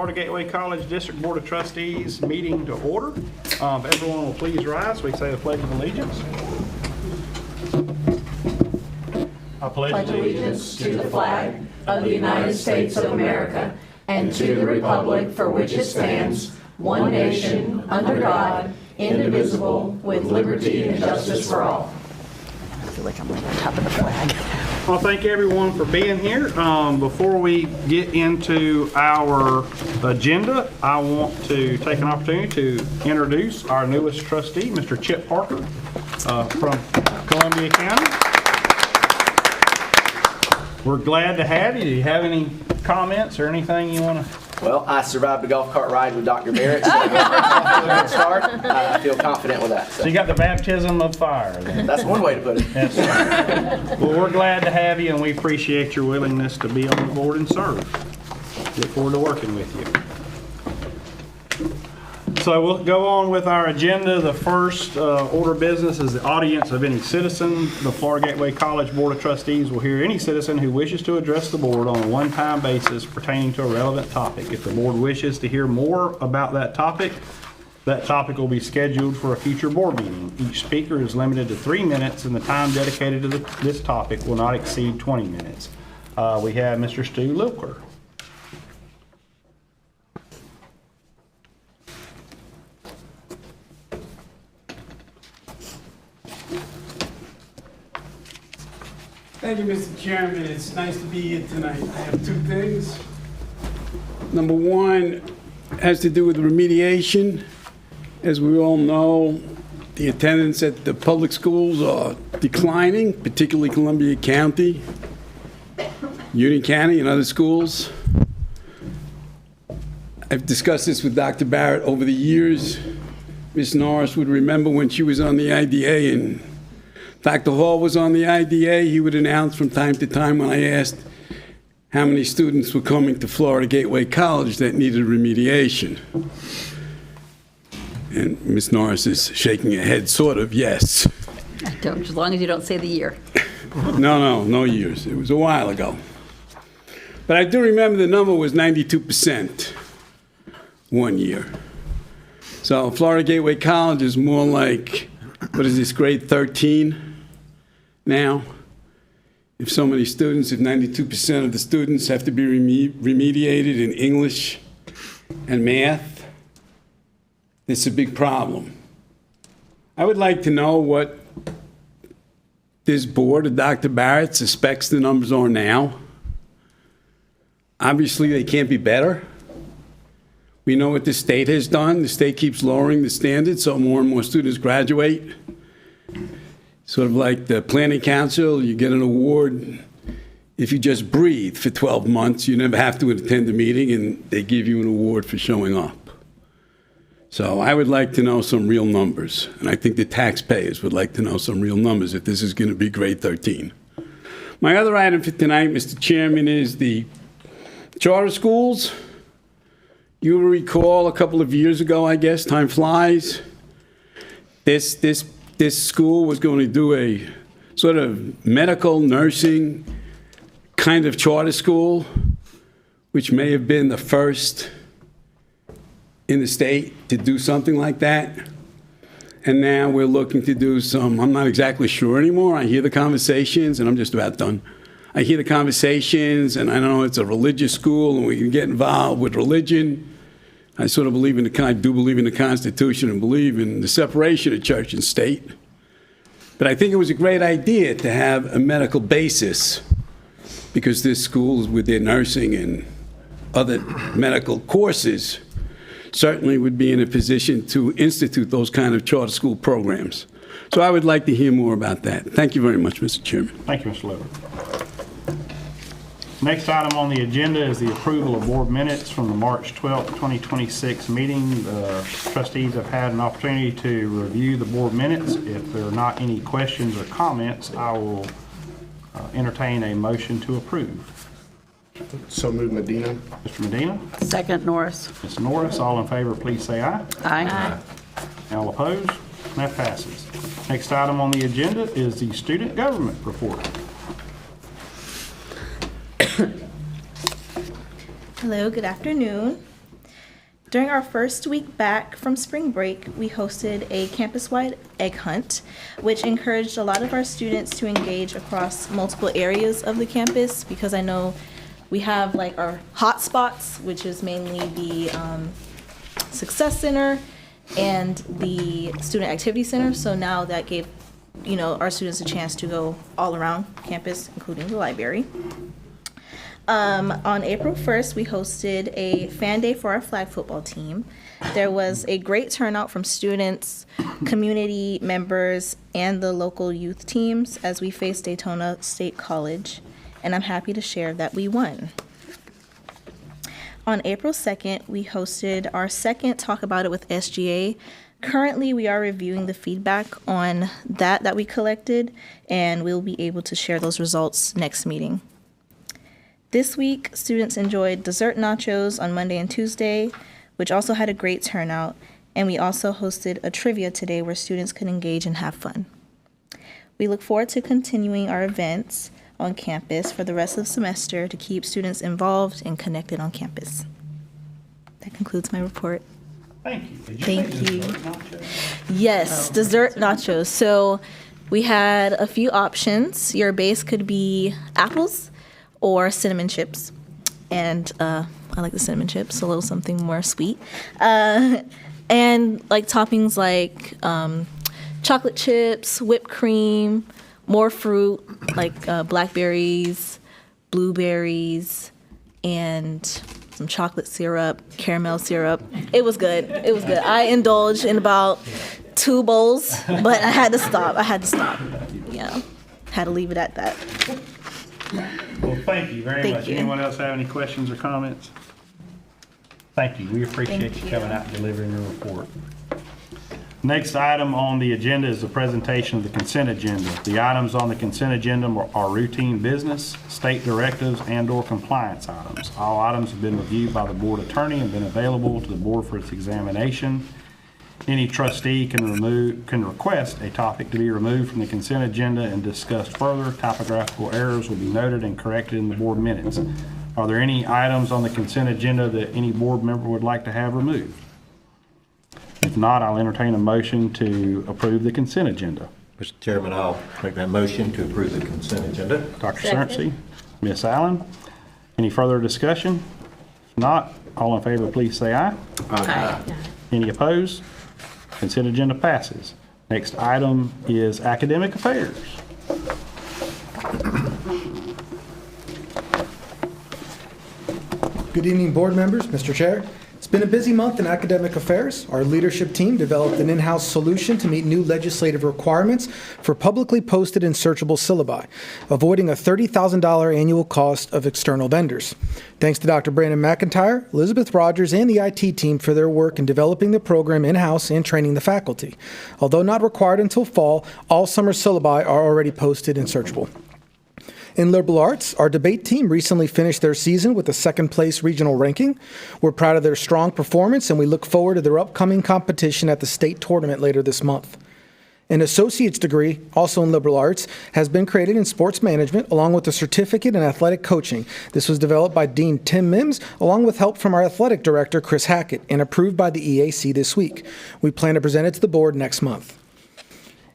Florida Gateway College District Board of Trustees meeting to order. If everyone will please rise, we say the Pledge of Allegiance. I pledge allegiance to the flag of the United States of America and to the republic for which it stands, one nation, under God, indivisible, with liberty and justice for all. I feel like I'm like on top of the flag. Well, thank everyone for being here. Before we get into our agenda, I want to take an opportunity to introduce our newest trustee, Mr. Chip Parker from Columbia County. We're glad to have you. Do you have any comments or anything you want to? Well, I survived a golf cart ride with Dr. Barrett, so I feel confident with that. So you got the baptism of fire then. That's one way to put it. Yes, sir. Well, we're glad to have you, and we appreciate your willingness to be on the board and serve. Look forward to working with you. So we'll go on with our agenda. The first order of business is the audience of any citizen. The Florida Gateway College Board of Trustees will hear any citizen who wishes to address the board on a one-time basis pertaining to a relevant topic. If the board wishes to hear more about that topic will be scheduled for a future board meeting. Each speaker is limited to 3 minutes, and the time dedicated to this topic will not exceed 20 minutes. We have Mr. Stu Lilker. Thank you, Mr. Chairman. It's nice to be here tonight. I have two things. Number one has to do with remediation. As we all know, the attendance at the public schools are declining, particularly Columbia County, Union County, and other schools. I've discussed this with Dr. Barrett over the years. Ms. Norris would remember when she was on the IDA and Dr. Hall was on the IDA, he would announce from time to time when I asked how many students were coming to Florida Gateway College that needed remediation. And Ms. Norris is shaking her head, sort of, yes. I don't, as long as you don't say the year. No years. It was a while ago. But I do remember the number was 92% one year. So Florida Gateway College is more like, what is this, grade 13? Now, if so many students, if 92% of the students have to be remediated in English and math, it's a big problem. I would like to know what this board of Dr. Barrett suspects the numbers are now. Obviously, they can't be better. We know what the state has done. The state keeps lowering the standards, so more and more students graduate. Sort of like the Planning Council, you get an award if you just breathe for 12 months. You never have to attend a meeting, and they give you an award for showing up. So I would like to know some real numbers, and I think the taxpayers would like to know some real numbers if this is going to be grade 13. My other item for tonight, Mr. Chairman, is the charter schools. You will recall a couple of years ago, I guess, time flies, this school was going to do a sort of medical nursing kind of charter school, which may have been the first in the state to do something like that. And now we're looking to do some, I'm not exactly sure anymore. I hear the conversations, and I'm just about done. I hear the conversations, and I know it's a religious school, and we can get involved with religion. I sort of believe I do believe in the Constitution and believe in the separation of church and state. But I think it was a great idea to have a medical basis, because this school, with their nursing and other medical courses, certainly would be in a position to institute those kind of charter school programs. So I would like to hear more about that. Thank you very much, Mr. Chairman. Thank you, Mr. Lever. Next item on the agenda is the approval of board minutes from the March 12th, 2026 meeting. The trustees have had an opportunity to review the board minutes. If there are not any questions or comments, I will entertain a motion to approve. So move, Medina. Mr. Medina? Second, Norris. Ms. Norris, all in favor, please say aye. Aye. All opposed? That passes. Next item on the agenda is the student government report. Hello, good afternoon. During our first week back from spring break, we hosted a campus-wide egg hunt, which encouraged a lot of our students to engage across multiple areas of the campus, because I know we have like our hot spots, which is mainly the Success Center and the Student Activity Center. So now that gave, our students a chance to go all around campus, including the library. On April 1st, we hosted a fan day for our flag football team. There was a great turnout from students, community members, and the local youth teams as we faced Daytona State College, and I'm happy to share that we won. On April 2nd, we hosted our second Talk About It with SGA. Currently, we are reviewing the feedback on that we collected, and we'll be able to share those results next meeting. This week, students enjoyed dessert nachos on Monday and Tuesday, which also had a great turnout, and we also hosted a trivia today where students could engage and have fun. We look forward to continuing our events on campus for the rest of the semester to keep students involved and connected on campus. That concludes my report. Thank you. Did Thank say you. dessert nachos? Yes, dessert nachos. So we had a few options. Your base could be apples or cinnamon chips. And I like the cinnamon chips, a little something more sweet. And like toppings like chocolate chips, whipped cream, more fruit like blackberries, blueberries, and some chocolate syrup, caramel syrup. It was good. It was good. I indulged in about 2 bowls, but I had to stop. Yeah, had to leave it at that. Well, thank you very Thank much. you. Anyone else have any questions or comments? Thank you. We appreciate Thank you you. coming out and delivering your report. Next item on the agenda is the presentation of the consent agenda. The items on the consent agenda are routine business, state directives, and/or compliance items. All items have been reviewed by the board attorney and been available to the board for its examination. Any trustee can request a topic to be removed from the consent agenda and discussed further. Typographical errors will be noted and corrected in the board minutes. Are there any items on the consent agenda that any board member would like to have removed? If not, I'll entertain a motion to approve the consent agenda. Mr. Chairman, I'll make that motion to approve the consent agenda. Dr. Cerncy, Ms. Allen, any further discussion? If not, all in favor, please say aye. Aye. Any opposed? Consent agenda passes. Next item is academic affairs. Good evening, board members, Mr. Chair. It's been a busy month in academic affairs. Our leadership team developed an in-house solution to meet new legislative requirements for publicly posted and searchable syllabi, avoiding a $30,000 annual cost of external vendors. Thanks to Dr. Brandon McIntyre, Elizabeth Rogers, and the IT team for their work in developing the program in-house and training the faculty. Although not required until fall, all summer syllabi are already posted and searchable. In liberal arts, our debate team recently finished their season with a second-place regional ranking. We're proud of their strong performance, and we look forward to their upcoming competition at the state tournament later this month. An associate's degree, also in liberal arts, has been created in sports management, along with a certificate in athletic coaching. This was developed by Dean Tim Mims, along with help from our athletic director, Chris Hackett, and approved by the EAC this week. We plan to present it to the board next month.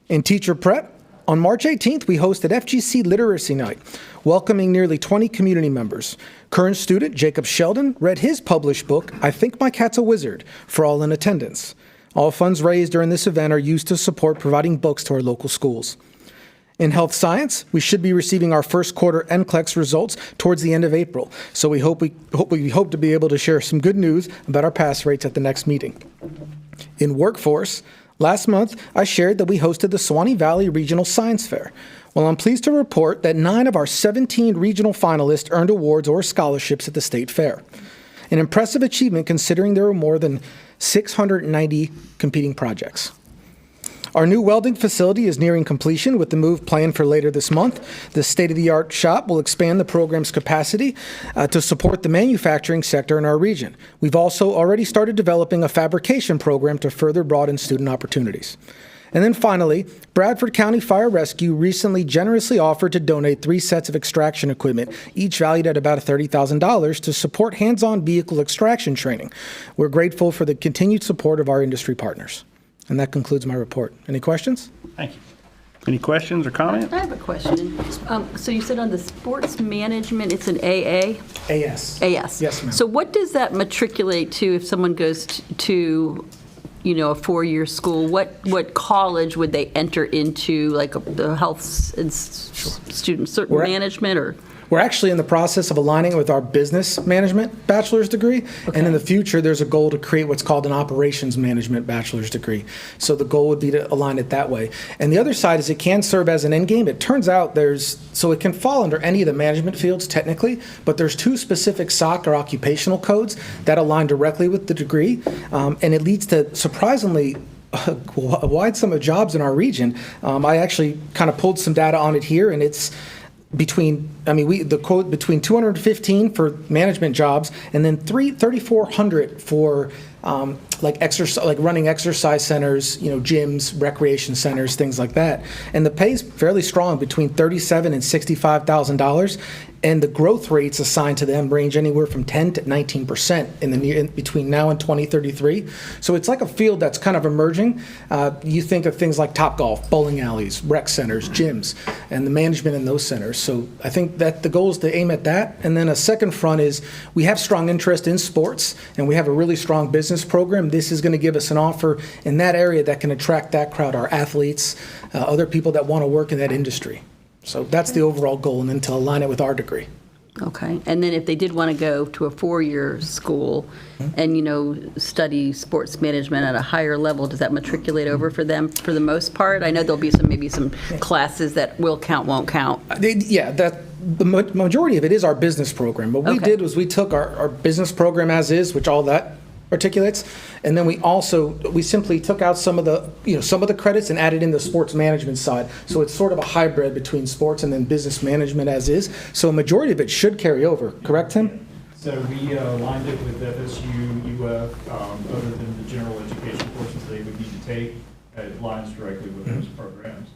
In teacher prep, on March 18th, we hosted FGC Literacy Night, welcoming nearly 20 community members. Current student Jacob Sheldon read his published book, I Think My Cat's a Wizard, for all in attendance. All funds raised during this event are used to support providing books to our local schools. In health science, we should be receiving our first quarter NCLEX results towards the end of April, so we hope to be able to share some good news about our pass rates at the next meeting. In workforce, last month, I shared that we hosted the Suwannee Valley Regional Science Fair. Well, I'm pleased to report that 9 of our 17 regional finalists earned awards or scholarships at the state fair. An impressive achievement considering there were more than 690 competing projects. Our new welding facility is nearing completion with the move planned for later this month. The state-of-the-art shop will expand the program's capacity to support the manufacturing sector in our region. We've also already started developing a fabrication program to further broaden student opportunities. And then finally, Bradford County Fire Rescue recently generously offered to donate 3 sets of extraction equipment, each valued at about $30,000 to support hands-on vehicle extraction training. We're grateful for the continued support of our industry partners. And that concludes my report. Any questions? Thank you. Any questions or comments? I have a question. So you said on the sports management, it's an AA? AS. AS. Yes, ma'am. So what does that matriculate to if someone goes to, you know, a 4-year school? What college would they enter into, like the health and student management or? We're actually in the process of aligning with our business management bachelor's degree. And in the future, there's a goal to create what's called an operations management bachelor's degree. So the goal would be to align it that way. And the other side is it can serve as an end game. It turns out so it can fall under any of the management fields technically, but there's 2 specific SOC or occupational codes that align directly with the degree. And it leads to surprisingly a wide sum of jobs in our region. I actually kind of pulled some data on it here, and it's between 215 for management jobs and then 3,400 for like running exercise centers, you know, gyms, recreation centers, things like that. And the pay is fairly strong, between $37,000 and $65,000. And the growth rates assigned to them range anywhere from 10 to 19% between now and 2033. So it's like a field that's kind of emerging. You think of things like Topgolf, bowling alleys, rec centers, gyms, and the management in those centers. So I think that the goal is to aim at that. And then a second front is we have strong interest in sports, and we have a really strong business program. This is going to give us an offer in that area that can attract that crowd, our athletes, other people that want to work in that industry. So that's the overall goal, and then to align it with our degree. Okay. And then if they did want to go to a 4-year school and, you know, study sports management at a higher level, does that matriculate over for them for the most part? I know there'll be maybe some classes that will count, won't count. The majority of it is our business program. What we did was we took our business program as is, which all that articulates, and then we simply took out some of the credits and added in the sports management side. So it's sort of a hybrid between sports and then business management as is. So a majority of it should carry over. Correct, Tim? So we aligned it with FSU, UF, other than the general education courses they would need to take. It aligns directly with those programs.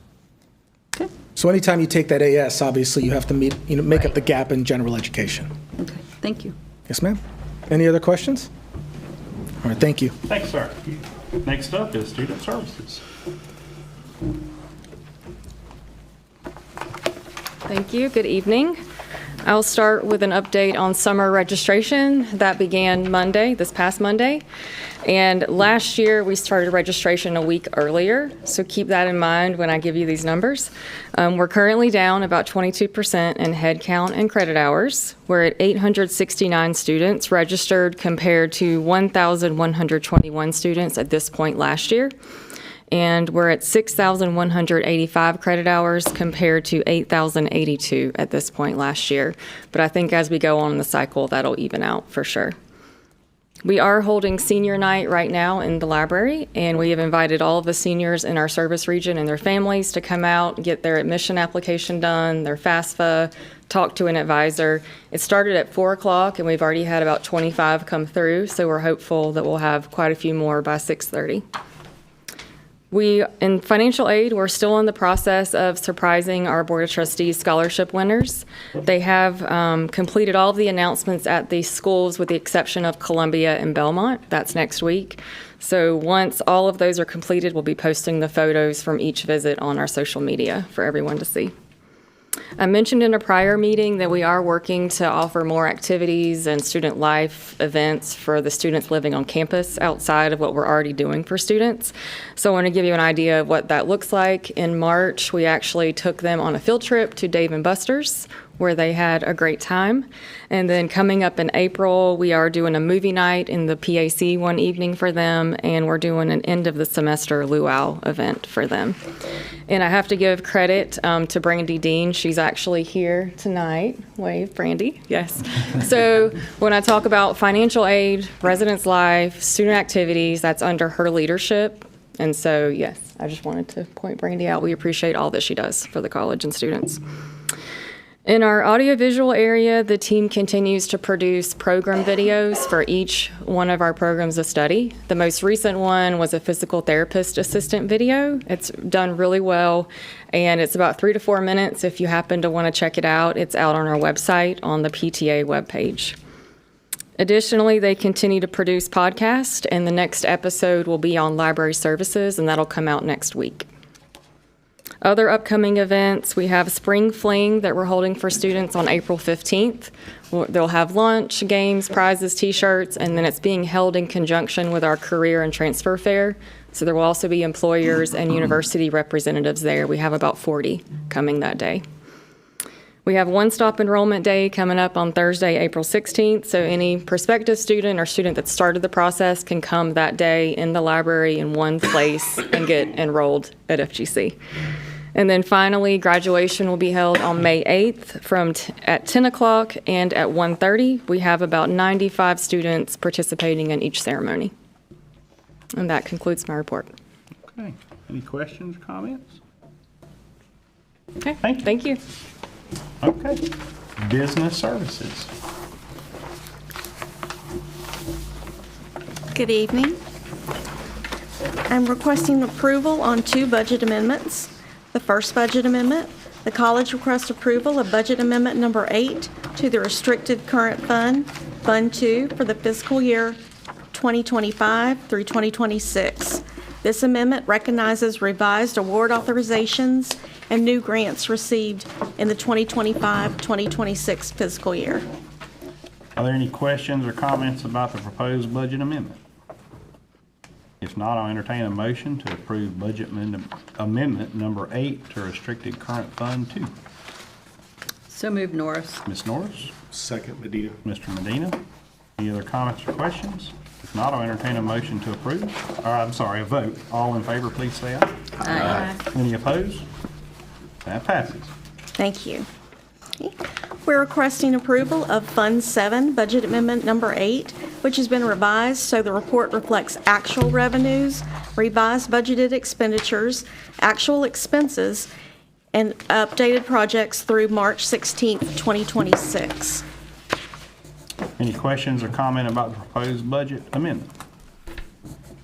Okay. So anytime you take that AS, obviously you have to make up the gap in general education. Okay. Thank you. Yes, ma'am. Any other questions? All right, thank you. Thanks, sir. Next up is Student Services. Thank you. Good evening. I'll start with an update on summer registration that began this past Monday. And last year, we started registration a week earlier, so keep that in mind when I give you these numbers. We're currently down about 22% in head count and credit hours. We're at 869 students registered compared to 1,121 students at this point last year. And we're at 6,185 credit hours compared to 8,082 at this point last year. But I think as we go on in the cycle, that'll even out for sure. We are holding senior night right now in the library, and we have invited all of the seniors in our service region and their families to come out, get their admission application done, their FAFSA, talk to an advisor. It started at 4 o'clock, and we've already had about 25 come through, so we're hopeful that we'll have quite a few more by 6:30. In financial aid, we're still in the process of surprising our Board of Trustees scholarship winners. They have completed all of the announcements at the schools with the exception of Columbia and Belmont. That's next week. So once all of those are completed, we'll be posting the photos from each visit on our social media for everyone to see. I mentioned in a prior meeting that we are working to offer more activities and student life events for the students living on campus outside of what we're already doing for students. So I want to give you an idea of what that looks like. In March, we actually took them on a field trip to Dave & Buster's, where they had a great time. And then coming up in April, we are doing a movie night in the PAC one evening for them, and we're doing an end of the semester luau event for them. And I have to give credit to Brandy Dean. She's actually here tonight. Wave, Brandy. Yes. So when I talk about financial aid, residence life, student activities, that's under her leadership. And so, yes, I just wanted to point Brandy out. We appreciate all that she does for the college and students. In our audiovisual area, the team continues to produce program videos for each one of our programs of study. The most recent one was a physical therapist assistant video. It's done really well, and it's about 3 to 4 minutes. If you happen to want to check it out, it's out on our website on the PTA webpage. Additionally, they continue to produce podcasts, and the next episode will be on library services, and that'll come out next week. Other upcoming events, we have Spring Fling that we're holding for students on April 15th. They'll have lunch, games, prizes, t-shirts, and then it's being held in conjunction with our career and transfer fair. So there will also be employers and university representatives there. We have about 40 coming that day. We have One Stop Enrollment Day coming up on Thursday, April 16th. So any prospective student or student that started the process can come that day in the library in one place and get enrolled at FGC. And then finally, graduation will be held on May 8th at 10 o'clock and at 1:30. We have about 95 students participating in each ceremony. And that concludes my report. Okay. Any questions, comments? Okay, Thank you. Thank you. Okay. Business services. Good evening. I'm requesting approval on 2 budget amendments. The first budget amendment, the college requests approval of budget amendment number 8 to the restricted current fund, Fund 2, for the fiscal year 2025 through 2026. This amendment recognizes revised award authorizations and new grants received in the 2025-2026 fiscal year. Are there any questions or comments about the proposed budget amendment? If not, I'll entertain a motion to approve budget amendment number 8 to restricted current fund 2. So moved, Norris. Ms. Norris, Second, Medina. Mr. Medina. Any other comments or questions? If not, I'll entertain a motion to approve. A vote. All in favor, please say aye. Aye. Any opposed? That passes. Thank you. We're requesting approval of Fund 7, Budget Amendment Number 8, which has been revised so the report reflects actual revenues, revised budgeted expenditures, actual expenses, and updated projects through March 16th, 2026. Any questions or comment about the proposed budget amendment?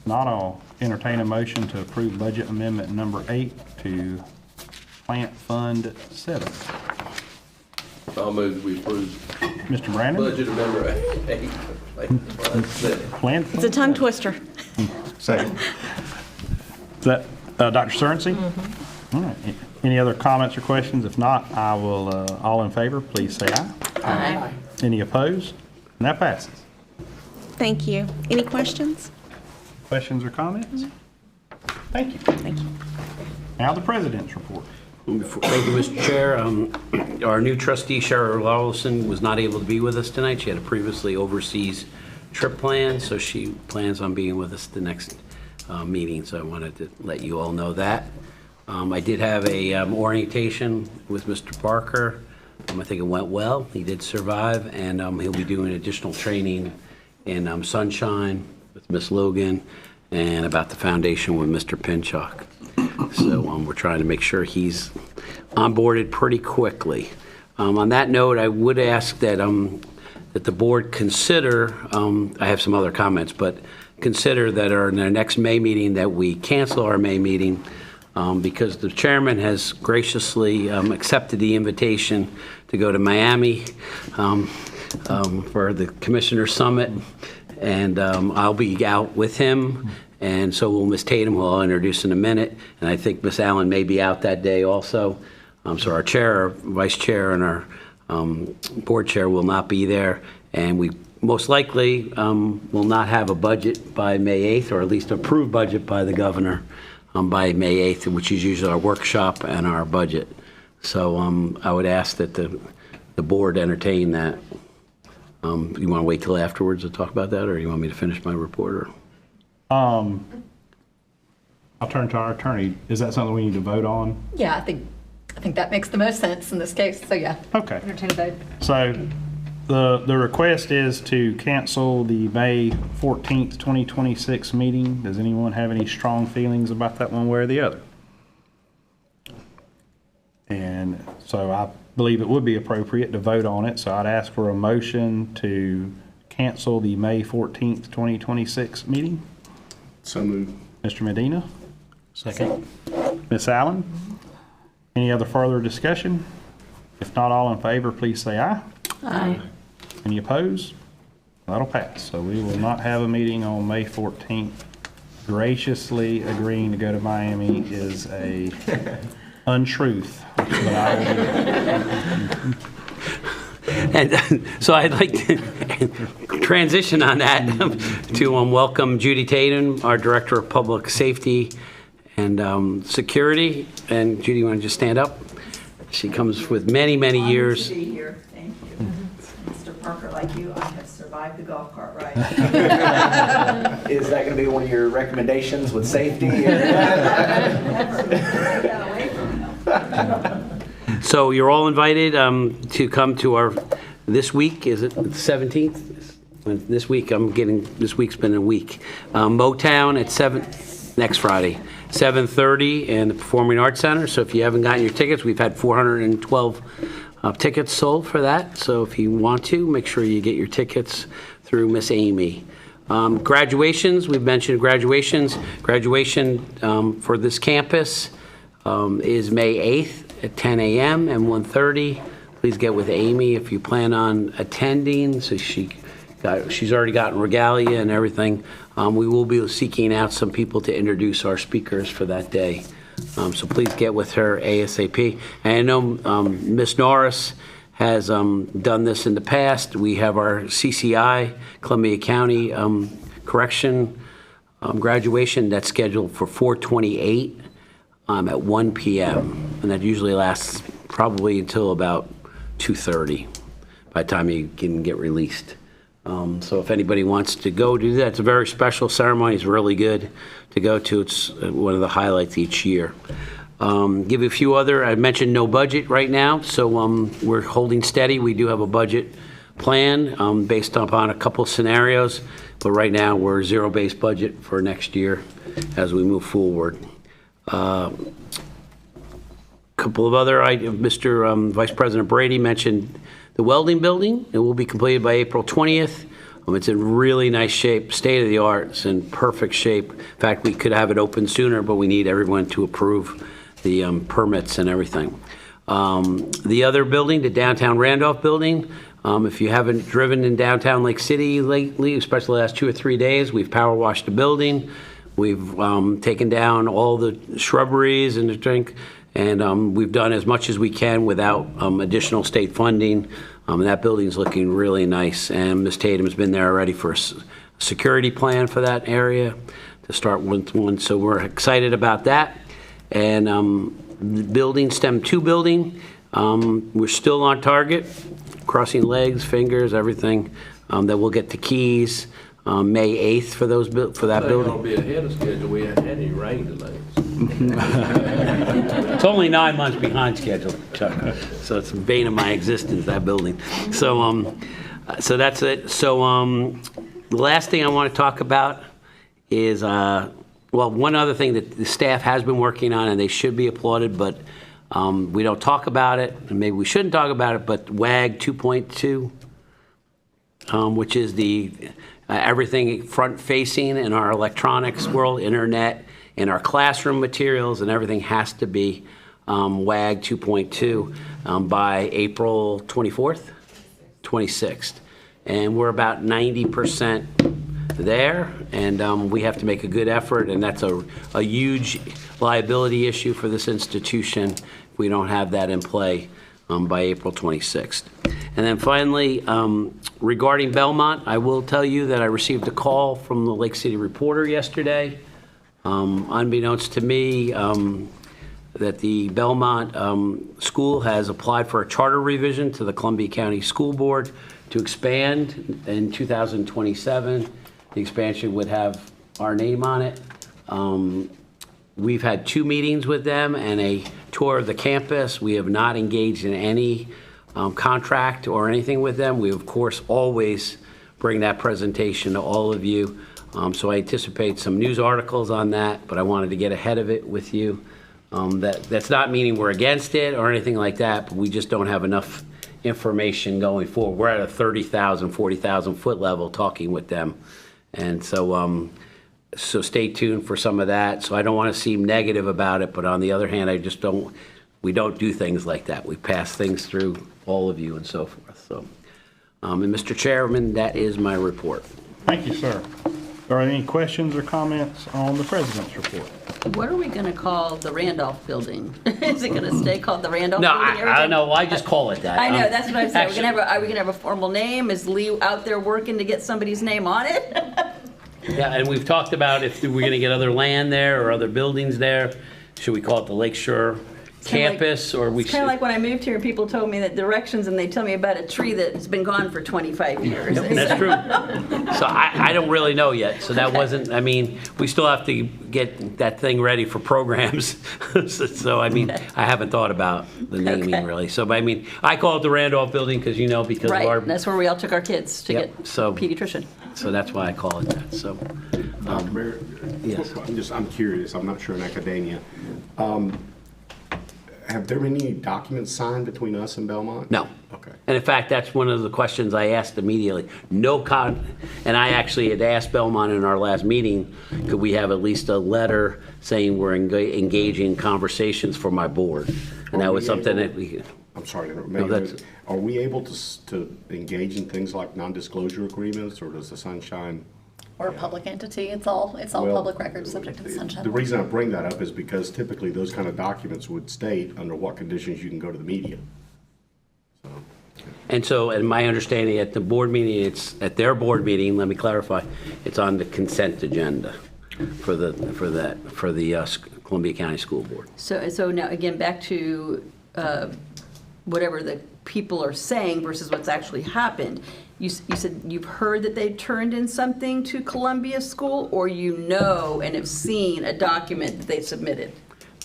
Not, I'll entertain a motion to approve budget amendment number 8 to Plant Fund 7. I'll move we approve Mr. Brandon? budget number 8. Plant It's a tongue twister. Second. Is that Dr. Sorensen? All right. Any other comments or questions? If not, I will, all in favor, please say aye. Aye. Any opposed? And that passes. Thank you. Any questions? Questions or comments? Thank you. Thank you. Now the president's report. Thank you, Mr. Chair. Our new trustee, Cheryl Lawson, was not able to be with us tonight. She had a previously overseas trip planned, so she plans on being with us the next meeting, so I wanted to let you all know that. I did have a orientation with Mr. Parker. I think it went well. He did survive, and he'll be doing additional training in Sunshine with Miss Logan and about the foundation with Mr. Pinchuk. So we're trying to make sure he's onboarded pretty quickly. On that note, I would ask that that the board consider, I have some other comments, but consider that in our next May meeting that we cancel our May meeting because the chairman has graciously accepted the invitation to go to Miami for the Commissioner Summit, and I'll be out with him. And so will Ms. Tatum, who I'll introduce in a minute. And I think Ms. Allen may be out that day also. So our chair, our vice chair, and our board chair will not be there. And we most likely will not have a budget by May 8th, or at least approved budget by the governor by May 8th, which is usually our workshop and our budget. So I would ask that the board entertain that. You want to wait till afterwards to talk about that, or you want me to finish my report? Or? I'll turn to our attorney. Is that something we need to vote on? Yeah, I think that makes the most sense in this case, so yeah. Okay. Entertain a vote. So the request is to cancel the May 14th, 2026 meeting. Does anyone have any strong feelings about that one way or the other? And so I believe it would be appropriate to vote on it, so I'd ask for a motion to cancel the May 14th, 2026 meeting. So moved. Mr. Medina? Second. Ms. Allen? Any other further discussion? If not, all in favor, please say aye. Aye. Any opposed? That'll pass. So we will not have a meeting on May 14th. Graciously agreeing to go to Miami is a untruth. But I will be And so I'd like to transition on that to welcome Judy Tatum, our Director of Public Safety and Security. And Judy, you want to just stand up? She comes with many, many years. To be here, thank you. Mr. Parker, like you, I have survived the golf cart ride. Is that going to be one of your recommendations with safety? Never. Got away from them. So you're all invited to come to our, this week, is it the 17th? This week, this week's been a week. Motown at next Friday, 7:30 in the Performing Arts Center. So if you haven't gotten your tickets, we've had 412 tickets sold for that. So if you want to, make sure you get your tickets through Miss Amy. Graduations, we've mentioned graduations. Graduation for this campus is May 8th at 10 a.m. and 1:30. Please get with Amy if you plan on attending. So she's already gotten regalia and everything. We will be seeking out some people to introduce our speakers for that day. So please get with her ASAP. And I know Ms. Norris has done this in the past. We have our CCI, Columbia County Correction graduation that's scheduled for 4/28 at 1 p.m. And that usually lasts probably until about 2:30 by the time you can get released. So if anybody wants to go do that, it's a very special ceremony. It's really good to go to. It's one of the highlights each year. Give you a few other, I mentioned no budget right now, so we're holding steady. We do have a budget plan based upon a couple scenarios, but right now we're zero-based budget for next year as we move forward. Couple of other items. Mr. Vice President Brady mentioned the welding building. It will be completed by April 20th. It's in really nice shape, state of the art. It's in perfect shape. In fact, we could have it open sooner, but we need everyone to approve the permits and everything. The other building, the downtown Randolph building, if you haven't driven in downtown Lake City lately, especially the last 2 or 3 days, we've power washed the building. We've taken down all the shrubberies and the drink, and we've done as much as we can without additional state funding. That building's looking really nice, and Ms. Tatum's been there already for a security plan for that area to start with one, so we're excited about that. And the building, STEM 2 building, we're still on target, crossing legs, fingers, everything, that we'll get the keys May 8th for that building. We'll be ahead of schedule. We haven't had any rain delays. It's only 9 months behind schedule, Chuck. So it's the bane of my existence, that building. So so that's it. So the last thing I want to talk about is, well, one other thing that the staff has been working on, and they should be applauded, but we don't talk about it, and maybe we shouldn't talk about it, but WAG 2.2, which is the everything front-facing in our electronics world, internet, in our classroom materials, and everything has to be WAG 2.2 by April 24th, 26th. And we're about 90% there, and we have to make a good effort, and that's a huge liability issue for this institution if we don't have that in play by April 26th. And then finally, regarding Belmont, I will tell you that I received a call from the Lake City Reporter yesterday, unbeknownst to me, that the Belmont School has applied for a charter revision to the Columbia County School Board to expand in 2027. The expansion would have our name on it. We've had 2 meetings with them and a tour of the campus. We have not engaged in any contract or anything with them. We, of course, always bring that presentation to all of you. So I anticipate some news articles on that, but I wanted to get ahead of it with you. That's not meaning we're against it or anything like that, but we just don't have enough information going forward. We're at a 30,000, 40,000 foot level talking with them. And so, so stay tuned for some of that. So I don't want to seem negative about it, but on the other hand, we don't do things like that. We pass things through all of you and so forth. So, and Mr. Chairman, that is my report. Thank you, sir. Are there any questions or comments on the president's report? What are we going to call the Randolph Building? Is it going to stay called the Randolph No, Building? I don't know. I just call it that. I know, that's what I'm saying. Actually- Are we going to have a formal name? Is Lee out there working to get somebody's name on it? Yeah, and we've talked about if we're going to get other land there or other buildings there. Should we call it the Lakeshore Campus, or we It's kind of like when I moved here, people told me that directions, and they tell me about a tree that's been gone for 25 years. That's true. So I don't really know yet. So that wasn't, I mean, we still have to get that thing ready for programs. So, I mean, I haven't thought about the naming Okay. really. So, but I mean, I call it the Randolph Building because of Right, our, that's where we all took our kids to Yep, get so- pediatrician. so that's why I call it that. So, Dr. Barrett? Yes. I'm curious, I'm not sure in academia. Have there been any documents signed between us and Belmont? no. Okay. And in fact, that's one of the questions I asked immediately. And I actually had asked Belmont in our last meeting, could we have at least a letter saying we're engaging in conversations for my board? And that was something that we, I'm sorry, No, that's- are we able to engage in things like non-disclosure agreements, or does the Sunshine? Or a public entity, it's all Well, public records subject to the Sunshine The Law. reason I bring that up is because typically those kind of documents would state under what conditions you can go to the media. and so, and my understanding at the board meeting, it's, at their board meeting, let me clarify, it's on the consent agenda for the Columbia County School Board. So now, again, back to whatever the people are saying versus what's actually happened. You said you've heard that they turned in something to Columbia School, or you know and have seen a document that they submitted?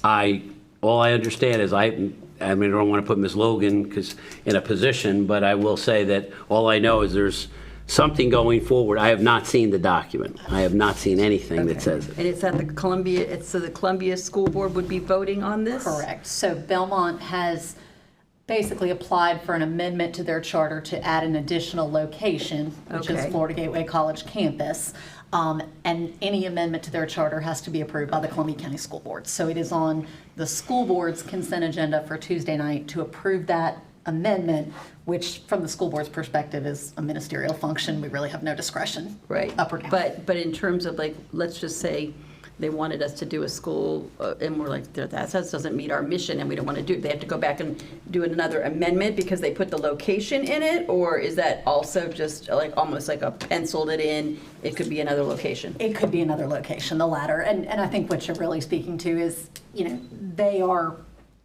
All I understand is I mean, I don't want to put Ms. Logan in a position, but I will say that all I know is there's something going forward. I have not seen the document. I have not seen anything that says it. And it's at the Columbia, so the Columbia School Board would be voting on this? Correct. So Belmont has basically applied for an amendment to their charter to add an additional location, which is Okay. Florida Gateway College campus. And any amendment to their charter has to be approved by the Columbia County School Board. So it is on the school board's consent agenda for Tuesday night to approve that amendment, which from the school board's perspective is a ministerial function. We really have no discretion. Right. Up or down. But in terms of like, let's just say they wanted us to do a school, and we're like, that doesn't meet our mission, and we don't want to do it. They have to go back and do another amendment because they put the location in it? Or is that also just like, almost like a penciled it in, it could be another location? It could be another location, the latter. And I think what you're really speaking to is, they are,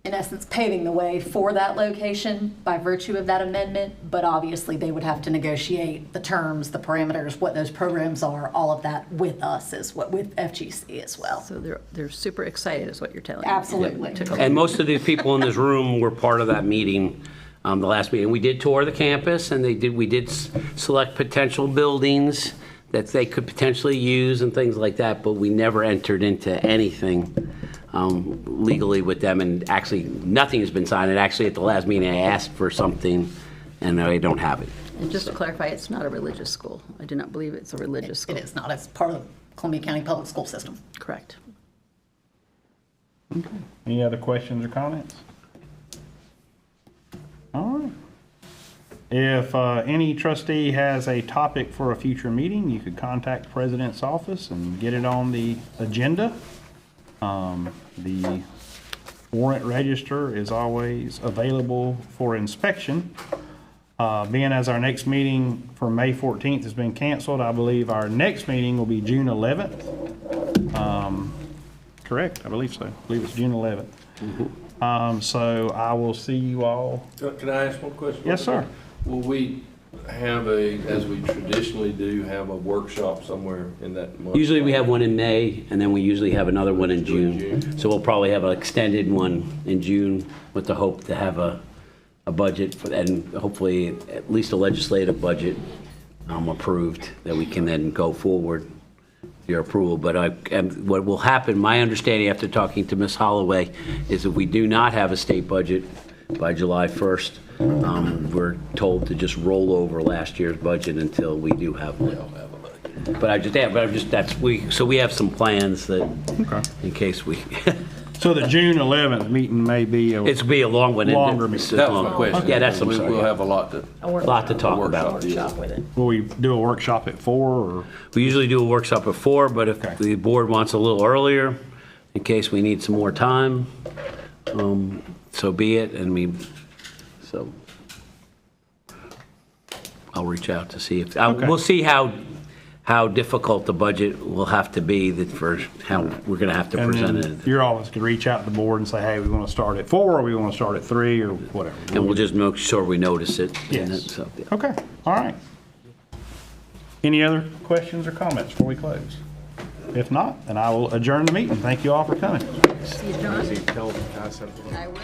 in essence, paving the way for that location by virtue of that amendment, but obviously they would have to negotiate the terms, the parameters, what those programs are, all of that with us, with FGC as well. So they're super excited is what you're telling me. Absolutely. And most of the people in this room were part of that meeting, the last meeting. We did tour the campus, and we did select potential buildings that they could potentially use and things like that, but we never entered into anything legally with them, and actually nothing has been signed. And actually at the last meeting I asked for something, and I don't have it. And just to clarify, it's not a religious school. I do not believe it's a religious school. It is not. It's part of the Columbia County Public School System. Correct. Any other questions or comments? All right. If any trustee has a topic for a future meeting, you could contact the president's office and get it on the agenda. The warrant register is always available for inspection. Being as our next meeting for May 14th has been canceled, I believe our next meeting will be June 11th. Correct, I believe so. I believe it's June 11th. So I will see you all. Can I ask one question? Yes, sir. Will we have as we traditionally do, have a workshop somewhere in that month? Usually we have one in May, and then we usually have another one in June. So we'll probably have an extended one in June with the hope to have a budget and hopefully at least a legislative budget approved that we can then go forward your approval, but what will happen, my understanding after talking to Ms. Holloway, is if we do not have a state budget by July 1st, we're told to just roll over last year's budget until we do have one. So we have some plans that, in case we, So the June 11th meeting may be it's be a long one. Longer meeting. That was my question. Yeah, that's, I'm We'll sorry. have a lot to. Lot to talk about. Workshop, Will we do a workshop at 4 or? We usually do a workshop at 4, but if Okay. the board wants a little earlier, in case we need some more time, so be it, so I'll reach out to see if, we'll see how difficult the budget will have to be for how we're going to have to And present then it. your office could reach out to the board and say, hey, we want to start at 4, or we want to start at 3, or whatever. And we'll just make sure we notice it. Yes. So, yeah. Okay, all right. Any other questions or comments before we close? If not, then I will adjourn the meeting. Thank you all for coming. Easy to tell the guys how to- I will.